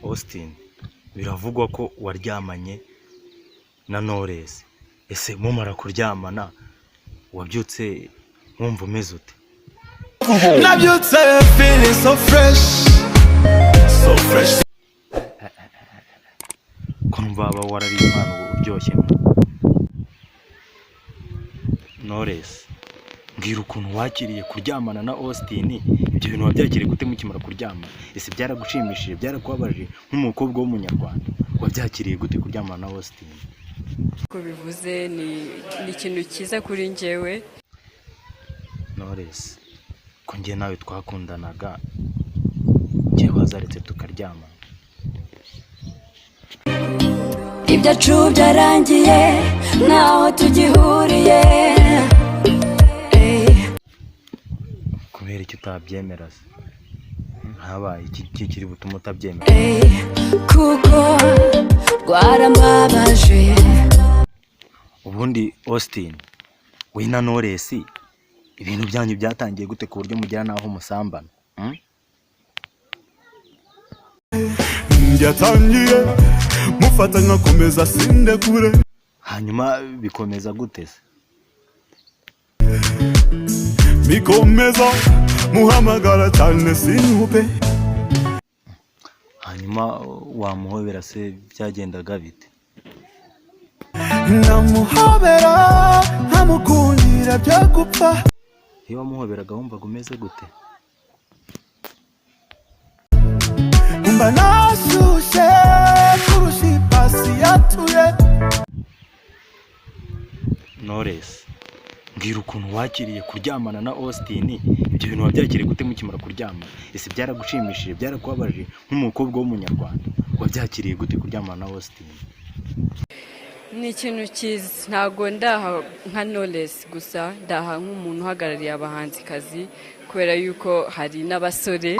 Austin, biravugwa ko waryamanye na Knowless. Ese mumara kuryamana wabyutse wumva umeze ute? Nabyutse feeling so fresh, so fresh. Kumva aba warari impano uryoshye. Knowless, mbwira ukuntu wakiriye kuryamana na Austin, ibyo bintu wabyakiriye gute mukimara kuryama? Ese byaragushimishije, byarakubabaje nk'umukobwa w'umunyarwanda? Wabyakiriye gute kuryamana na Austin? Ko bivuze ni ikintu cyiza kuri njyewe. Knowless, ko njye nawe twakundanaga, njye wazaretse tukaryama. Ibyacu byarangiye naho tugihuriye, kubera icyo utabyemera se? Habaye iki kiri butuma utabyemera? kuko rwarambabaje. Ubundi Austin, we na Knowless ibintu byanyu byatangiye gute ku buryo mugera naho musambana? Byatangiye mufata nkakomeza sinde kure, Hanyuma bikomeza gute se? bikomeza muhamagara cyane sinupe. Hanyuma wamuhobera se byagendaga bite? Namuhobera nkamukundira byo gupfa. Iyo wamuhoberaga wumvaga umeze gute? Mba nashyushye kurusha ipasi yatuye. Knowless, mbwira ukuntu wakiriye kuryamana na Austin, ibyo bintu wabyakiriye gute mukimara kuryama? Ese byaragushimishije, byarakubabaje nk'umukobwa w'umunyarwanda? Wabyakiriye gute kuryamana na Austin? Ni ikintu cyiza, ntago ndaha nka Knowless gusa, ndaha nk'umuntu uhagarariye abahanzikazi, kubera yuko hari n'abasore